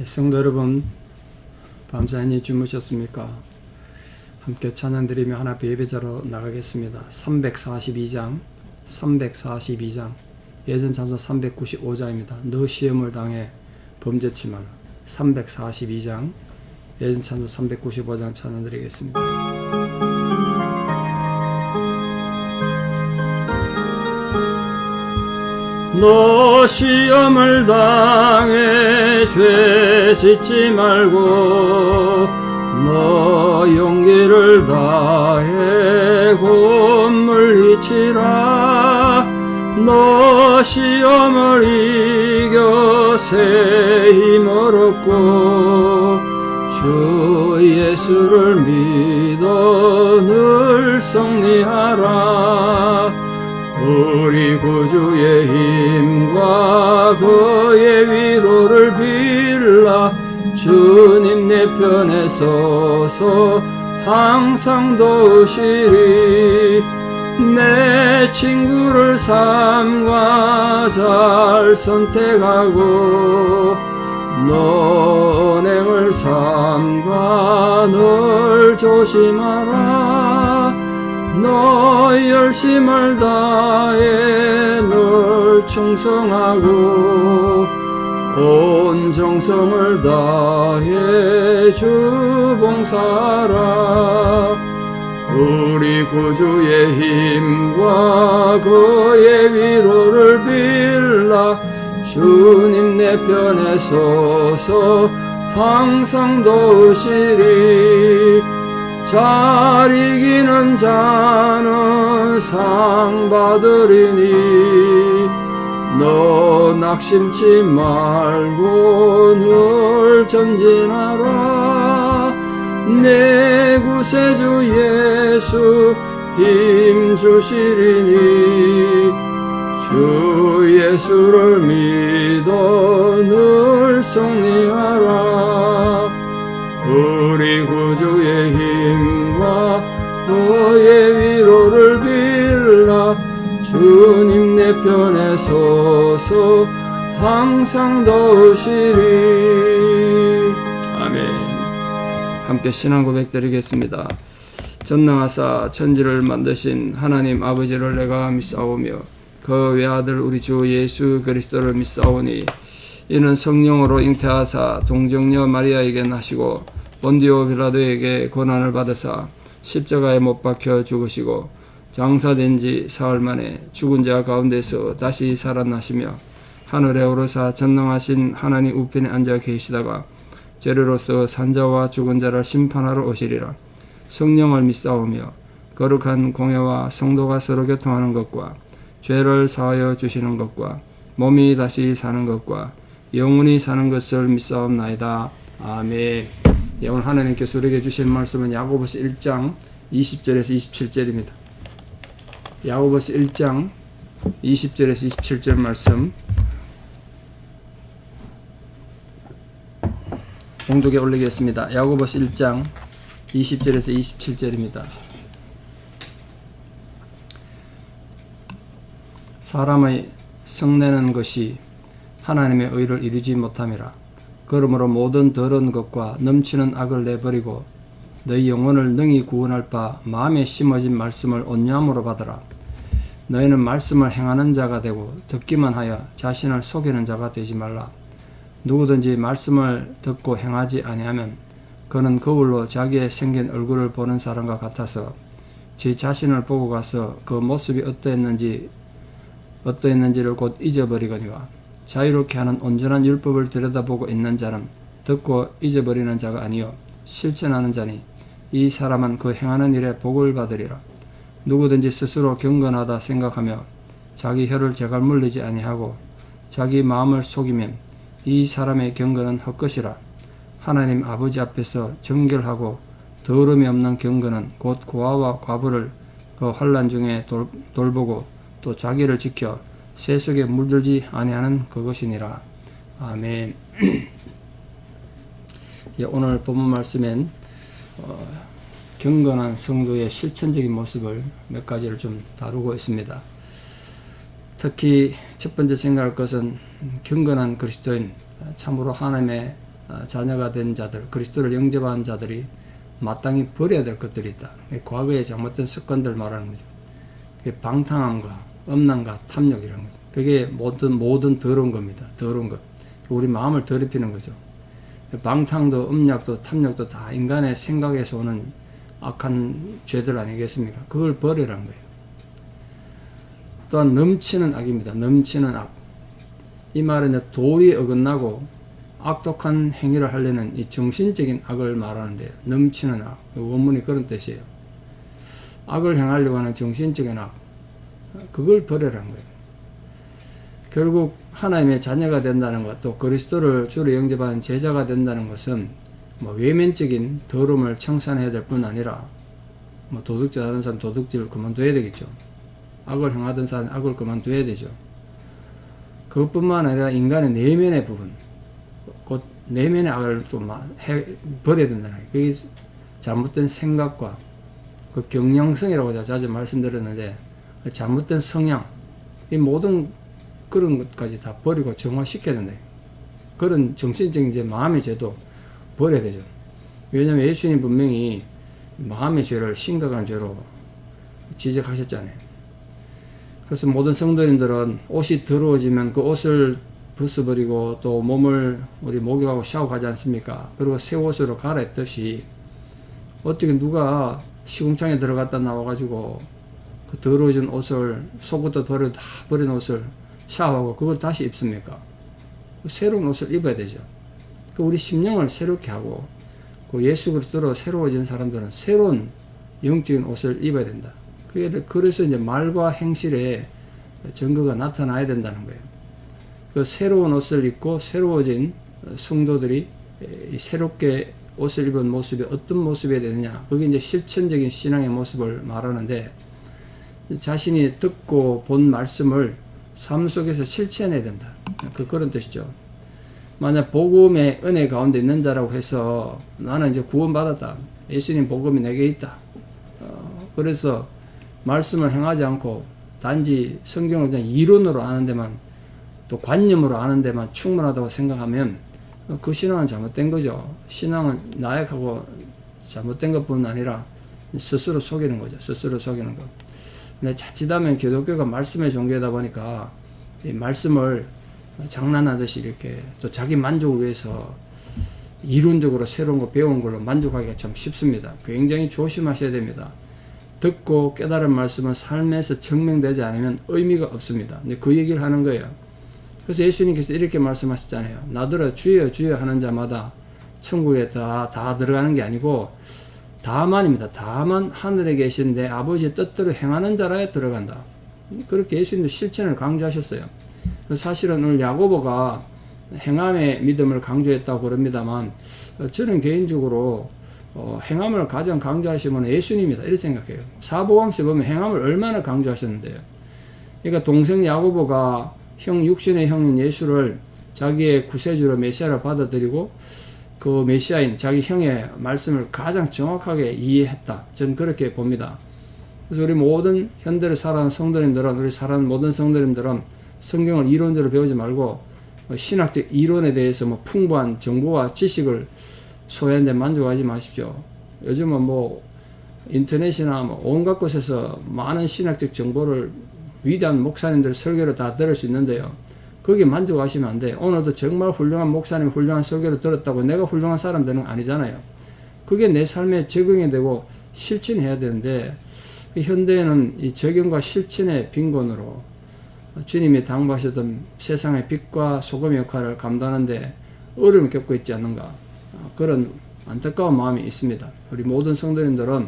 성도 여러분, 밤사이 주무셨습니까? 함께 찬양 드리며 하나 앞에 예배자로 나가겠습니다. 342장 예전 찬송 395장입니다. 너 시험을 당해 범죄치 말라. 342장 예전 찬송 395장 찬양 드리겠습니다. 너 시험을 당해 죄 짓지 말고 너 용기를 다해 곧 물리치라. 너 시험을 이겨 새 힘을 얻고 주 예수를 믿어 늘 승리하라. 우리 구주의 힘과 그의 위로를 빌라. 주님 내 편에 서서 항상 도우시리. 내 친구를 삼가 잘 선택하고 너 은행을 삼가 늘 조심하라. 너 열심을 다해 늘 충성하고 온 정성을 다해 주 봉사하라. 우리 구주의 힘과 그의 위로를 빌라. 주님 내 편에 서서 항상 도우시리. 잘 이기는 자는 상 받으리니 너 낙심치 말고 늘 전진하라. 내 구세주 예수 힘 주시리니 주 예수를 믿어 늘 승리하라. 우리 구주의 힘과 그의 위로를 빌라. 주님 내 편에 서서 항상 도우시리. 아멘. 함께 신앙 고백 드리겠습니다. 전능하사 천지를 만드신 하나님 아버지를 내가 믿사오며 그 외아들 우리 주 예수 그리스도를 믿사오니 이는 성령으로 잉태하사 동정녀 마리아에게 나시고 본디오 빌라도에게 고난을 받으사 십자가에 못 박혀 죽으시고 장사된 지 사흘 만에 죽은 자 가운데서 다시 살아나시며 하늘에 오르사 전능하신 하나님 우편에 앉아 계시다가 죄로서 산자와 죽은 자를 심판하러 오시리라. 성령을 믿사오며 거룩한 공회와 성도가 서로 교통하는 것과 죄를 사하여 주시는 것과 몸이 다시 사는 것과 영원히 사는 것을 믿사옵나이다. 아멘. 오늘 하나님께서 우리에게 주신 말씀은 야고보서 1장 20절에서 27절입니다. 야고보서 1장 20절에서 27절 말씀 봉독에 올리겠습니다. 야고보서 1장 20절에서 27절입니다. 사람의 성내는 것이 하나님의 의를 이루지 못함이라. 그러므로 모든 더러운 것과 넘치는 악을 내버리고 너희 영혼을 능히 구원할 바 마음에 심어진 말씀을 온유함으로 받으라. 너희는 말씀을 행하는 자가 되고 듣기만 하여 자신을 속이는 자가 되지 말라. 누구든지 말씀을 듣고 행하지 아니하면 그는 거울로 자기의 생긴 얼굴을 보는 사람과 같아서 제 자신을 보고 가서 그 모습이 어떠했는지를 곧 잊어버리거니와 자유롭게 하는 온전한 율법을 들여다보고 있는 자는 듣고 잊어버리는 자가 아니요 실천하는 자니 이 사람은 그 행하는 일에 복을 받으리라. 누구든지 스스로 경건하다 생각하며 자기 혀를 제갈 물리지 아니하고 자기 마음을 속이면 이 사람의 경건은 헛것이라. 하나님 아버지 앞에서 정결하고 더러움이 없는 경건은 곧 고아와 과부를 그 환난 중에 돌보고 또 자기를 지켜 새 속에 물들지 아니하는 그것이니라. 아멘. 오늘 본문 말씀엔 경건한 성도의 실천적인 모습을 몇 가지를 좀 다루고 있습니다. 특히 첫 번째 생각할 것은 경건한 그리스도인, 참으로 하나님의 자녀가 된 자들, 그리스도를 영접한 자들이 마땅히 버려야 될 것들이 있다. 과거의 잘못된 습관들 말하는 거죠. 방탕함과 음란과 탐욕이라는 거죠. 그게 모든 더러운 겁니다. 더러운 것. 우리 마음을 더럽히는 거죠. 방탕도 음욕도 탐욕도 다 인간의 생각에서 오는 악한 죄들 아니겠습니까? 그걸 버리라는 거예요. 또한 넘치는 악입니다. 넘치는 악. 이 말은 도리에 어긋나고 악독한 행위를 하려는 이 정신적인 악을 말하는데요. 넘치는 악. 원문이 그런 뜻이에요. 악을 행하려고 하는 정신적인 악. 그걸 버리라는 거예요. 결국 하나님의 자녀가 된다는 것, 또 그리스도를 주로 영접하는 제자가 된다는 것은 외면적인 더러움을 청산해야 될 뿐 아니라 도둑질 하는 사람 도둑질을 그만둬야 되겠죠. 악을 행하던 사람 악을 그만둬야 되죠. 그것뿐만 아니라 인간의 내면의 부분, 곧 내면의 악을 또 버려야 된다는 거예요. 그게 잘못된 생각과 그 경향성이라고 제가 자주 말씀드렸는데, 잘못된 성향, 이 모든 그런 것까지 다 버리고 정화시켜야 된다. 그런 정신적인 이제 마음의 죄도 버려야 되죠. 왜냐하면 예수님 분명히 마음의 죄를 심각한 죄로 지적하셨잖아요. 그래서 모든 성도님들은 옷이 더러워지면 그 옷을 벗어버리고 또 몸을 우리 목욕하고 샤워하지 않습니까? 그리고 새 옷으로 갈아입듯이 어떻게 누가 시궁창에 들어갔다 나와가지고 그 더러워진 옷을 속옷도 다 버린 옷을 샤워하고 그걸 다시 입습니까? 새로운 옷을 입어야 되죠. 우리 심령을 새롭게 하고 그 예수 그리스도로 새로워진 사람들은 새로운 영적인 옷을 입어야 된다. 그래서 이제 말과 행실에 증거가 나타나야 된다는 거예요. 그 새로운 옷을 입고 새로워진 성도들이 새롭게 옷을 입은 모습이 어떤 모습이 되느냐. 그게 이제 실천적인 신앙의 모습을 말하는데, 자신이 듣고 본 말씀을 삶 속에서 실천해야 된다. 그런 뜻이죠. 만약 복음의 은혜 가운데 있는 자라고 해서 나는 이제 구원받았다. 예수님 복음이 내게 있다. 그래서 말씀을 행하지 않고 단지 성경을 그냥 이론으로 아는 데만, 또 관념으로 아는 데만 충분하다고 생각하면 그 신앙은 잘못된 거죠. 신앙은 나약하고 잘못된 것뿐 아니라 스스로 속이는 거죠. 스스로 속이는 거. 근데 자칫하면 기독교가 말씀의 종교다 보니까 이 말씀을 장난하듯이 이렇게 또 자기 만족을 위해서 이론적으로 새로운 거 배운 걸로 만족하기가 참 쉽습니다. 굉장히 조심하셔야 됩니다. 듣고 깨달은 말씀은 삶에서 증명되지 않으면 의미가 없습니다. 그 얘기를 하는 거예요. 그래서 예수님께서 이렇게 말씀하셨잖아요. 나더러 주여 주여 하는 자마다 천국에 다 들어가는 게 아니고 다만입니다. 다만 하늘에 계신 내 아버지의 뜻대로 행하는 자라야 들어간다. 그렇게 예수님도 실천을 강조하셨어요. 사실은 오늘 야고보가 행함의 믿음을 강조했다고 그럽니다만, 저는 개인적으로 행함을 가장 강조하시면 예수님이다 이렇게 생각해요. 사복음서에 보면 행함을 얼마나 강조하셨는데요. 그러니까 동생 야고보가 육신의 형인 예수를 자기의 구세주로 메시아를 받아들이고 그 메시아인 자기 형의 말씀을 가장 정확하게 이해했다. 저는 그렇게 봅니다. 그래서 우리 모든 현대를 살아가는 성도님들은, 우리 살아가는 모든 성도님들은 성경을 이론적으로 배우지 말고 신학적 이론에 대해서 풍부한 정보와 지식을 소유하는데 만족하지 마십시오. 요즘은 인터넷이나 온갖 곳에서 많은 신학적 정보를 위대한 목사님들 설교를 다 들을 수 있는데요. 거기에 만족하시면 안 돼. 오늘도 정말 훌륭한 목사님 훌륭한 설교를 들었다고 내가 훌륭한 사람 되는 건 아니잖아요. 그게 내 삶에 적용이 되고 실천해야 되는데, 현대에는 이 적용과 실천의 빈곤으로 주님이 당부하셨던 세상의 빛과 소금의 역할을 감당하는데 어려움을 겪고 있지 않는가, 그런 안타까운 마음이 있습니다. 우리 모든 성도님들은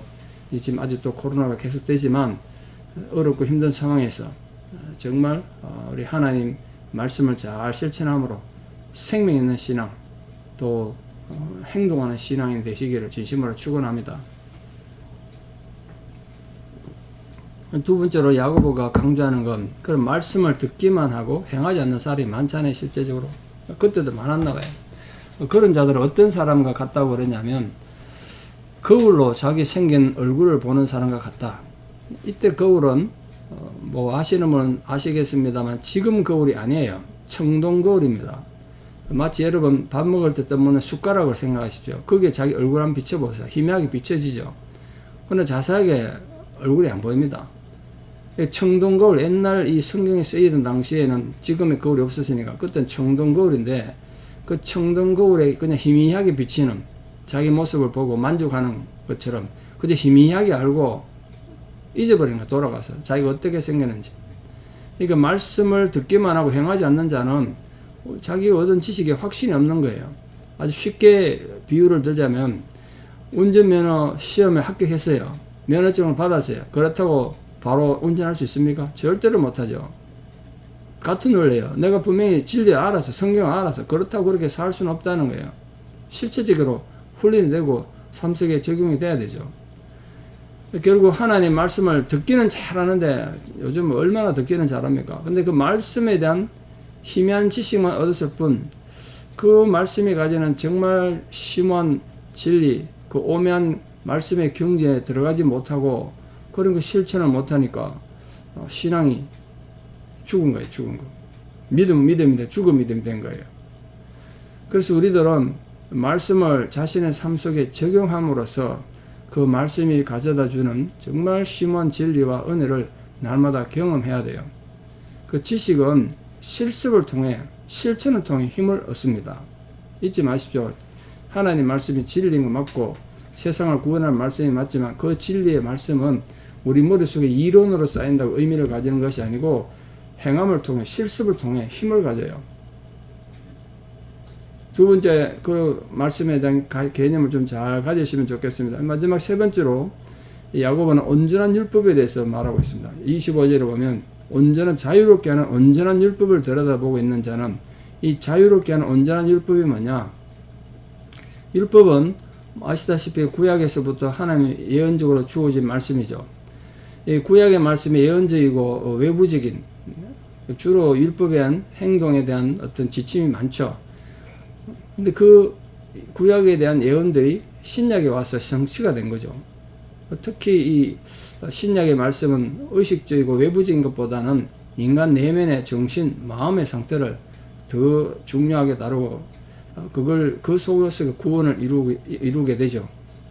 지금 아직도 코로나가 계속되지만 어렵고 힘든 상황에서 정말 우리 하나님 말씀을 잘 실천함으로 생명 있는 신앙, 또 행동하는 신앙이 되시기를 진심으로 축원합니다. 두 번째로 야고보가 강조하는 건 그런 말씀을 듣기만 하고 행하지 않는 사람이 많잖아요. 실제적으로 그때도 많았나 봐요. 그런 자들은 어떤 사람과 같다고 그러냐면 거울로 자기 생긴 얼굴을 보는 사람과 같다. 이때 거울은 아시는 분은 아시겠습니다만 지금 거울이 아니에요. 청동 거울입니다. 마치 여러분 밥 먹을 때 떠먹는 숟가락을 생각하십시오. 거기에 자기 얼굴 한번 비춰보세요. 희미하게 비춰지죠. 그러나 자세하게 얼굴이 안 보입니다. 청동 거울, 옛날 이 성경에 쓰이던 당시에는 지금의 거울이 없었으니까 그때는 청동 거울인데, 그 청동 거울에 그냥 희미하게 비치는 자기 모습을 보고 만족하는 것처럼 그저 희미하게 알고 잊어버린 거, 돌아가서 자기가 어떻게 생겼는지. 그러니까 말씀을 듣기만 하고 행하지 않는 자는 자기가 얻은 지식에 확신이 없는 거예요. 아주 쉽게 비유를 들자면, 운전면허 시험에 합격했어요. 면허증을 받았어요. 그렇다고 바로 운전할 수 있습니까? 절대로 못하죠. 같은 원리예요. 내가 분명히 진리를 알아서, 성경을 알아서 그렇다고 그렇게 살 수는 없다는 거예요. 실체적으로 훈련이 되고 삶 속에 적용이 돼야 되죠. 결국 하나님 말씀을 듣기는 잘하는데, 요즘 얼마나 듣기는 잘합니까? 근데 그 말씀에 대한 희미한 지식만 얻었을 뿐, 그 말씀이 가지는 정말 심오한 진리, 그 오묘한 말씀의 경지에 들어가지 못하고 그런 거 실천을 못하니까 신앙이 죽은 거예요. 죽은 거. 믿음은 믿음인데 죽은 믿음이 된 거예요. 그래서 우리들은 말씀을 자신의 삶 속에 적용함으로써 그 말씀이 가져다 주는 정말 심오한 진리와 은혜를 날마다 경험해야 돼요. 그 지식은 실습을 통해, 실천을 통해 힘을 얻습니다. 잊지 마십시오. 하나님 말씀이 진리인 거 맞고 세상을 구원할 말씀이 맞지만, 그 진리의 말씀은 우리 머릿속에 이론으로 쌓인다고 의미를 가지는 것이 아니고 행함을 통해, 실습을 통해 힘을 가져요. 두 번째, 그 말씀에 대한 개념을 좀 잘 가지시면 좋겠습니다. 마지막 세 번째로 야고보는 온전한 율법에 대해서 말하고 있습니다. 25절에 보면 온전한, 자유롭게 하는 온전한 율법을 들여다보고 있는 자는, 이 자유롭게 하는 온전한 율법이 뭐냐? 율법은 아시다시피 구약에서부터 하나님이 예언적으로 주어진 말씀이죠. 이 구약의 말씀이 예언적이고 외부적인, 주로 율법에 대한 행동에 대한 어떤 지침이 많죠. 근데 그 구약에 대한 예언들이 신약에 와서 성취가 된 거죠. 특히 이 신약의 말씀은 의식적이고 외부적인 것보다는 인간 내면의 정신, 마음의 상태를 더 중요하게 다루고, 그 속에서 구원을 이루게 되죠.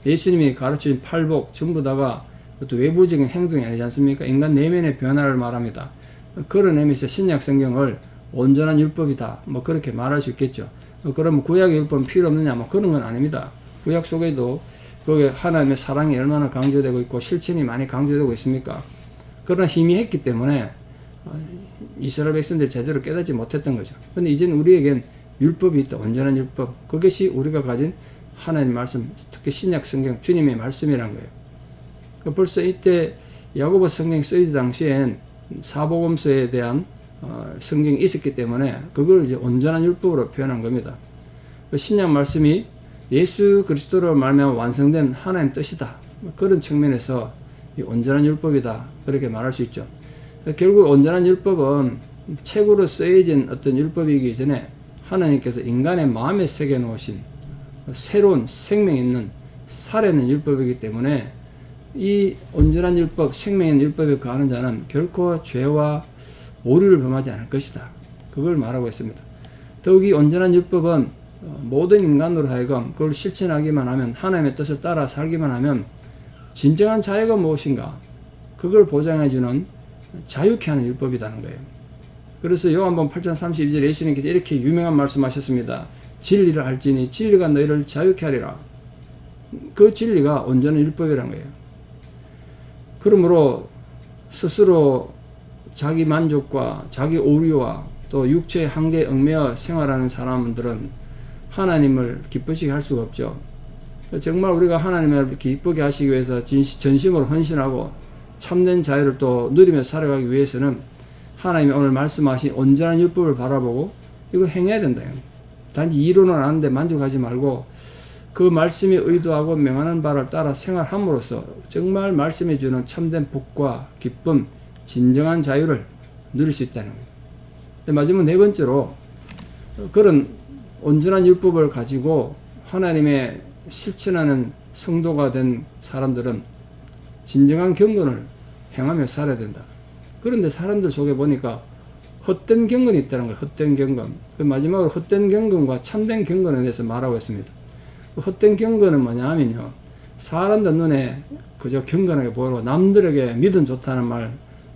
예수님이 가르친 팔복 전부 다가 또 외부적인 행동이 아니지 않습니까? 인간 내면의 변화를 말합니다. 그런 의미에서 신약 성경을 온전한 율법이다, 뭐 그렇게 말할 수 있겠죠. 그러면 구약의 율법은 필요 없느냐? 뭐 그런 건 아닙니다. 구약 속에도 거기에 하나님의 사랑이 얼마나 강조되고 있고 실천이 많이 강조되고 있습니까? 그러나 희미했기 때문에 이스라엘 백성들이 제대로 깨닫지 못했던 거죠. 근데 이제는 우리에겐 율법이 있다. 온전한 율법. 그것이 우리가 가진 하나님 말씀, 특히 신약 성경 주님의 말씀이란 거예요. 벌써 이때 야고보 성경이 쓰이던 당시엔 사복음서에 대한 성경이 있었기 때문에 그걸 이제 온전한 율법으로 표현한 겁니다. 신약 말씀이 예수 그리스도로 말미암아 완성된 하나님 뜻이다. 그런 측면에서 이 온전한 율법이다. 그렇게 말할 수 있죠. 결국 온전한 율법은 책으로 쓰여진 어떤 율법이기 전에 하나님께서 인간의 마음에 새겨 놓으신 새로운 생명 있는 살아있는 율법이기 때문에, 이 온전한 율법, 생명 있는 율법에 거하는 자는 결코 죄와 오류를 범하지 않을 것이다. 그걸 말하고 있습니다. 더욱이 온전한 율법은 모든 인간으로 하여금 그걸 실천하기만 하면, 하나님의 뜻을 따라 살기만 하면 진정한 자유가 무엇인가, 그걸 보장해주는 자유케 하는 율법이라는 거예요. 그래서 요한복음 8장 32절 예수님께서 이렇게 유명한 말씀하셨습니다. 진리를 알지니 진리가 너희를 자유케 하리라. 그 진리가 온전한 율법이라는 거예요. 그러므로 스스로 자기 만족과 자기 오류와 또 육체의 한계에 얽매여 생활하는 사람들은 하나님을 기쁘시게 할 수가 없죠. 정말 우리가 하나님을 기쁘게 하시기 위해서 전심으로 헌신하고 참된 자유를 또 누리며 살아가기 위해서는 하나님이 오늘 말씀하신 온전한 율법을 바라보고 이거 행해야 된다. 단지 이론은 아는데 만족하지 말고 그 말씀이 의도하고 명하는 바를 따라 생활함으로써 정말 말씀이 주는 참된 복과 기쁨, 진정한 자유를 누릴 수 있다는 거예요. 마지막 네 번째로, 그런 온전한 율법을 가지고 하나님의 실천하는 성도가 된 사람들은 진정한 경건을 행하며 살아야 된다. 그런데 사람들 속에 보니까 헛된 경건이 있다는 거예요. 헛된 경건. 마지막으로 헛된 경건과 참된 경건에 대해서 말하고 있습니다. 헛된 경건은 뭐냐 하면요, 사람들 눈에 그저 경건하게 보이고 남들에게 믿음 좋다는 말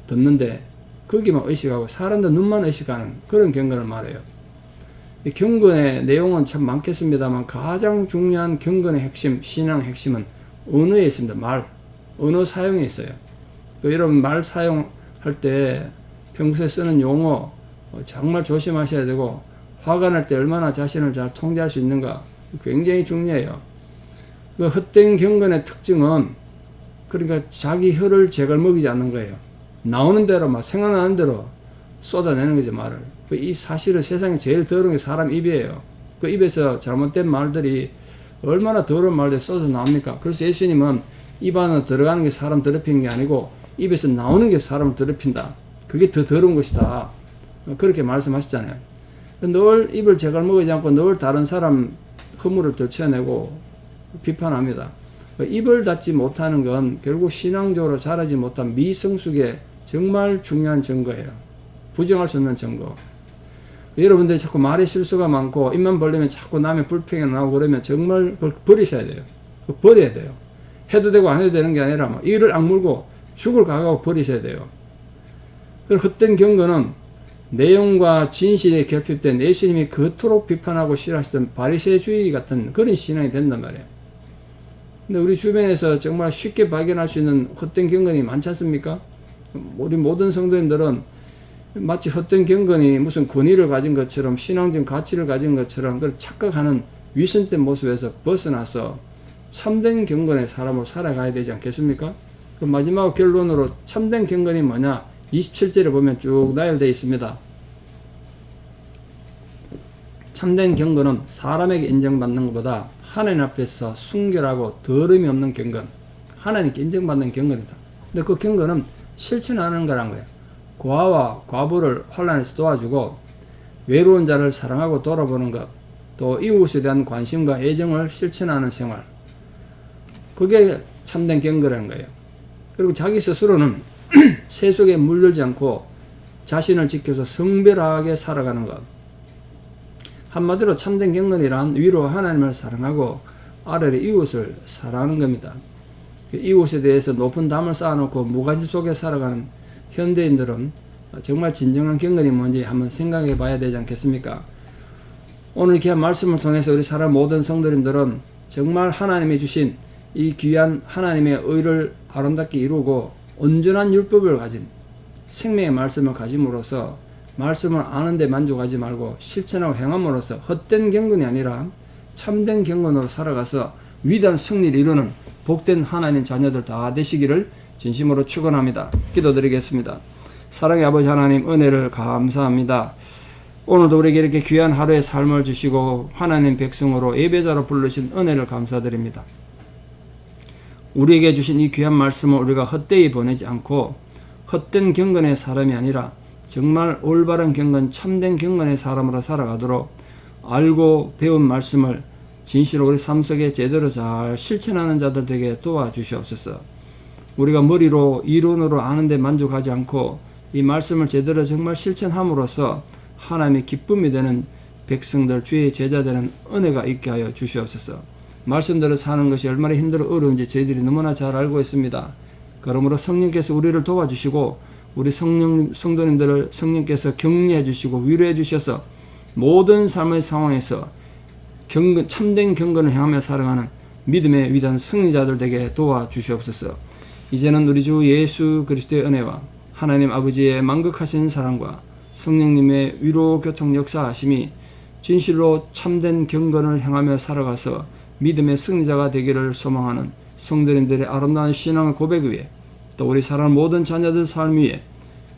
듣는데 거기만 의식하고 사람들 눈만 의식하는 그런 경건을 말해요. 이 경건의 내용은 참 많겠습니다만 가장 중요한 경건의 핵심, 신앙의 핵심은 언어에 있습니다. 말, 언어 사용에 있어요. 여러분 말 사용할 때 평소에 쓰는 용어 정말 조심하셔야 되고, 화가 날 때 얼마나 자신을 잘 통제할 수 있는가 굉장히 중요해요. 그 헛된 경건의 특징은 그러니까 자기 혀를 제갈 먹이지 않는 거예요. 나오는 대로 막 생각나는 대로 쏟아내는 거죠, 말을. 이 사실은 세상에 제일 더러운 게 사람 입이에요. 그 입에서 잘못된 말들이 얼마나 더러운 말들이 쏟아 나옵니까? 그래서 예수님은 입 안으로 들어가는 게 사람 더럽히는 게 아니고 입에서 나오는 게 사람을 더럽힌다. 그게 더 더러운 것이다. 그렇게 말씀하셨잖아요. 늘 입을 제갈 먹이지 않고 늘 다른 사람 허물을 들춰내고 비판합니다. 입을 닫지 못하는 건 결국 신앙적으로 자라지 못한 미성숙의 정말 중요한 증거예요. 부정할 수 없는 증거. 여러분들이 자꾸 말에 실수가 많고 입만 벌리면 자꾸 남의 불평이 나오고 그러면 정말 그걸 버리셔야 돼요. 버려야 돼요. 해도 되고 안 해도 되는 게 아니라 뭐 이를 악물고 죽을 각오하고 버리셔야 돼요. 그 헛된 경건은 내용과 진실에 결핍된 예수님이 그토록 비판하고 싫어하시던 바리새주의 같은 그런 신앙이 된단 말이에요. 근데 우리 주변에서 정말 쉽게 발견할 수 있는 헛된 경건이 많지 않습니까? 우리 모든 성도님들은 마치 헛된 경건이 무슨 권위를 가진 것처럼 신앙적 가치를 가진 것처럼 그걸 착각하는 위선된 모습에서 벗어나서 참된 경건의 사람으로 살아가야 되지 않겠습니까? 그 마지막 결론으로 참된 경건이 뭐냐? 27절에 보면 쭉 나열되어 있습니다. 참된 경건은 사람에게 인정받는 것보다 하나님 앞에서 순결하고 더러움이 없는 경건, 하나님께 인정받는 경건이다. 근데 그 경건은 실천하는 거란 거예요. 고아와 과부를 환난에서 도와주고 외로운 자를 사랑하고 돌아보는 것, 또 이웃에 대한 관심과 애정을 실천하는 생활, 그게 참된 경건이라는 거예요. 그리고 자기 스스로는 세속에 물들지 않고 자신을 지켜서 성별하게 살아가는 것. 한마디로 참된 경건이란 위로 하나님을 사랑하고 아래로 이웃을 사랑하는 겁니다. 이웃에 대해서 높은 담을 쌓아놓고 무가지 속에 살아가는 현대인들은 정말 진정한 경건이 뭔지 한번 생각해 봐야 되지 않겠습니까? 오늘 귀한 말씀을 통해서 우리 사람 모든 성도님들은 정말 하나님이 주신 이 귀한 하나님의 의를 아름답게 이루고 온전한 율법을 가진 생명의 말씀을 가짐으로써 말씀을 아는데 만족하지 말고 실천하고 행함으로써 헛된 경건이 아니라 참된 경건으로 살아가서 위대한 승리를 이루는 복된 하나님 자녀들 다 되시기를 진심으로 축원합니다. 기도드리겠습니다. 사랑의 아버지 하나님, 은혜를 감사합니다. 오늘도 우리에게 이렇게 귀한 하루의 삶을 주시고 하나님 백성으로 예배자로 부르신 은혜를 감사드립니다. 우리에게 주신 이 귀한 말씀을 우리가 헛되이 보내지 않고 헛된 경건의 사람이 아니라 정말 올바른 경건, 참된 경건의 사람으로 살아가도록 알고 배운 말씀을 진실로 우리 삶 속에 제대로 잘 실천하는 자들 되게 도와주시옵소서. 우리가 머리로 이론으로 아는데 만족하지 않고 이 말씀을 제대로 정말 실천함으로써 하나님의 기쁨이 되는 백성들, 주의 제자 되는 은혜가 있게 하여 주시옵소서. 말씀대로 사는 것이 얼마나 힘들어 어려운지 저희들이 너무나 잘 알고 있습니다. 그러므로 성령께서 우리를 도와주시고 우리 성도님들을 성령께서 격려해 주시고 위로해 주셔서 모든 삶의 상황에서 참된 경건을 행하며 살아가는 믿음의 위대한 승리자들 되게 도와주시옵소서. 이제는 우리 주 예수 그리스도의 은혜와 하나님 아버지의 만극하신 사랑과 성령님의 위로 교통 역사하심이 진실로 참된 경건을 행하며 살아가서 믿음의 승리자가 되기를 소망하는 성도님들의 아름다운 신앙의 고백 위에 또 우리 사랑하는 모든 자녀들 삶 위에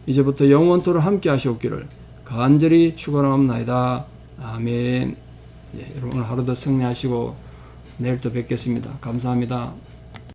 이제부터 영원토록 함께 하시옵기를 간절히 축원하옵나이다. 아멘. 여러분 오늘 하루도 승리하시고 내일 또 뵙겠습니다. 감사합니다.